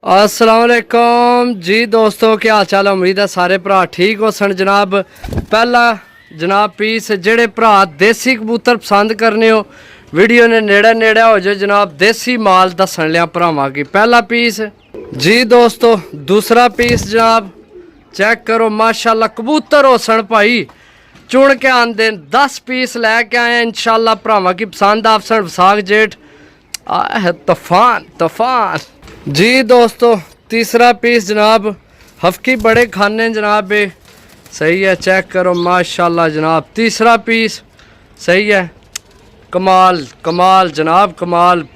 अस्सलाम वालेकुम जी दोस्तों, क्या हाल चाल। उम्मीद है सारे भरा ठीक हो सन जनाब। पहला जनाब पीस जेड़े भरा देसी कबूतर पसंद करने हो वीडियो ने नेड़े नेड़े हो जाओ जनाब। देसी माल दसन लिया भरावां की पहला पीस जी दोस्तों। दूसरा पीस जनाब चेक करो माशाल्लाह कबूतर हो सन भाई, चुन के आंदे 10 पीस लैके आए इंशाल्लाह भरावां की पसंद आप सन। विसाख जेठ तूफान तूफान जी दोस्तों। तीसरा पीस जनाब हफ्की बड़े खाने जनाब सही है, चेक करो माशाल्लाह जनाब। तीसरा पीस सही है, कमाल कमाल जनाब कमाल।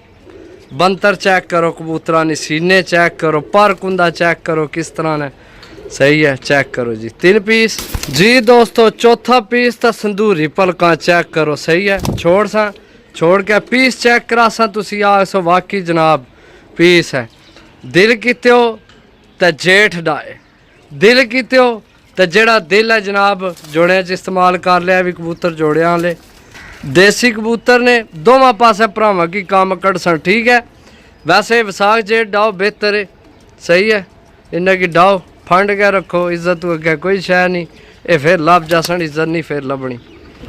बंतर चेक करो कबूतरा ने, सीने चेक करो, पर कुंदा चेक करो किस तरह ने, सही है चेक करो जी। 3 पीस जी दोस्तों। चौथा पीस तो संदूरी पलका चेक करो, सही है। छोड़ के पीस चेक करा सा तुसी आसो वाकई जनाब पीस है। दिल किते हो तो जेठ डाए, दिल किते हो तो जेड़ा दिल है जनाब जोड़े च इस्तेमाल कर लिया भी कबूतर जोड़िया वाले देसी कबूतर ने दोवां पासे भरावां की काम कड़सन, ठीक है। वैसे विसाख जेठ डाओ बेहतर है, सही है। इन्हें की डाओ फंड के रखो, इज्जत तो अगे कोई शह नहीं, ये फिर लभ जासन, इज्जत नहीं फिर लभनी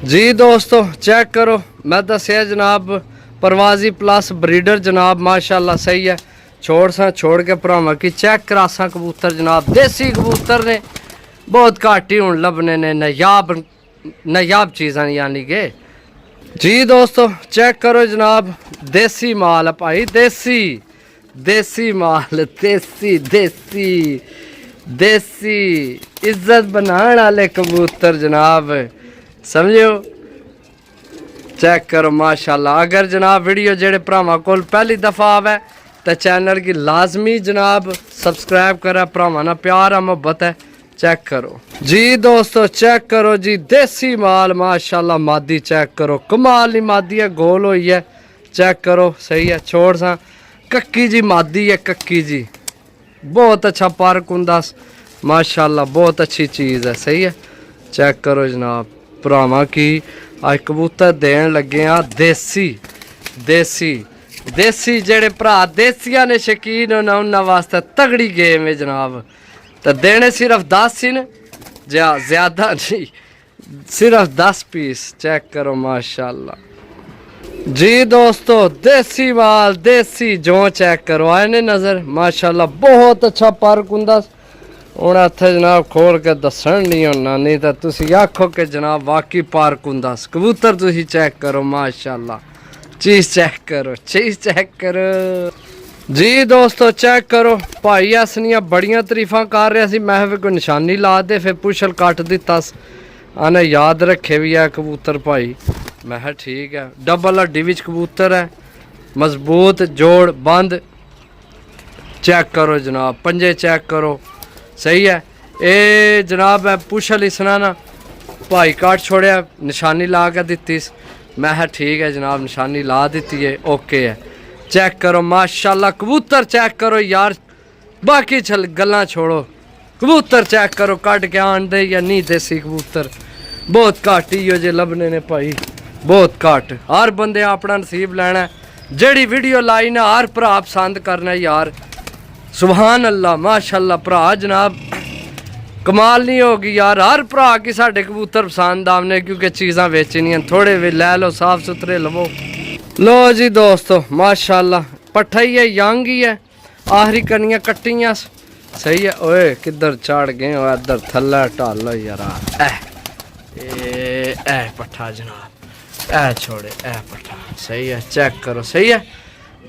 जी दोस्तों। चेक करो मैं दसिया जनाब परवाजी प्लस ब्रीडर जनाब माशाल्लाह सही है। छोड़ के भरावां की चेक करासा कबूतर जनाब। देसी कबूतर ने बहुत घट ही हुण लभने ने, नायाब चीज़ां यानी के जी दोस्तों। चेक करो जनाब देसी माल भाई, देसी माल, देसी इज्जत बनाने वाले कबूतर जनाब, समझो। चेक करो माशाल्लाह। अगर जनाब वीडियो जेड़े भरावां कोल पहली दफ़ा आवे तो चैनल की लाजमी जनाब सब्सक्राइब करा, भरावां ना प्यार है मोहब्बत है। चेक करो जी दोस्तों, चेक करो जी देसी माल माशाल्लाह। मादी चेक करो कमाल नहीं, मादी है गोल हुई है, चेक करो सही है। छोड़ सा कक्की जी मादी है, कक्की जी बहुत अच्छा पर कुंदा माशाल्लाह, बहुत अच्छी चीज़ है, सही है। चेक करो जनाब भरावां की आज कबूतर देन लगे हाँ देसी जेड़े भरा देसिया ने शकीन होना उन्होंने वास्ते तगड़ी गेम है जनाब। तो देने सिर्फ 10 ही न, ज्यादा नहीं, सिर्फ 10 पीस। चेक करो माशाल्लाह जी दोस्तों। देसी माल देसी जो चेक करो आए ने नज़र माशाल्लाह, बहुत अच्छा पर कुंदा हूँ इत्थे जनाब खोल के दसन नहीं होना, नहीं तो तुसी आखो कि जनाब वाकई पार कुंदा कबूतर। तुसी चेक करो माशाल्लाह, चीज़ चेक करो जी दोस्तों। चेक करो भाई असनिया बड़िया तरीफा कर रहा सी, मैं फिर कोई निशानी ला दे फिर पुछल कट दिता, आने याद रखे भी है कबूतर भाई। मैं ठीक है, डबल हड्डी विच कबूतर है, मजबूत जोड़ बंद। चेक करो जनाब पंजे चेक करो, सही है। ए जनाब है पुछल इसना ना भाई काट छोड़िया, निशानी ला के दी, मैं ठीक है जनाब निशानी ला दी है, ओके है। चेक करो माशाल्लाह कबूतर चेक करो यार, बाकी चल गल्लां छोड़ो, कबूतर चेक करो कट के आन दे या नहीं। देसी कबूतर बहुत घट ही हो जे लभने ने भाई, बहुत घट। हर बंदे अपना नसीब लैना, जेड़ी वीडियो लाई ना हर भरा पसंद करना यार। सुभान अल्लाह माशाल्लाह भरा जनाब कमाल नहीं होगी यार। हर भरा की साढ़े कबूतर पसंद आने, क्योंकि चीज़ां बेचनियां थोड़े वे लै लो, साफ सुथरे लवो। लो जी दोस्तों माशाल्लाह पट्ठा ही है, यंग ही है, आखिरी कनियां कट्टियां सही है। ओए किधर चढ़ गए हो, इधर थल्ला ढालो यार। ए पट्ठा जनाब, ए छोड़े ए पट्ठा, सही है। चेक करो सही है।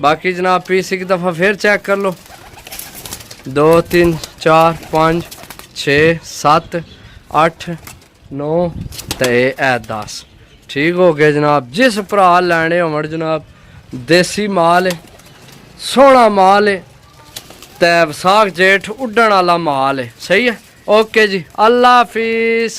बाकी जनाब पीस एक दफ़ा फिर चेक कर लो। 2 3 4 5 6 7 8 9 ते 10 ठीक हो गए जनाब। जिस भरा लैने हो जनाब देसी माल है, सोहना माल है, ते विसाख जेठ उड्डण वाला माल है, सही है। ओके जी, अल्लाह हाफिज़।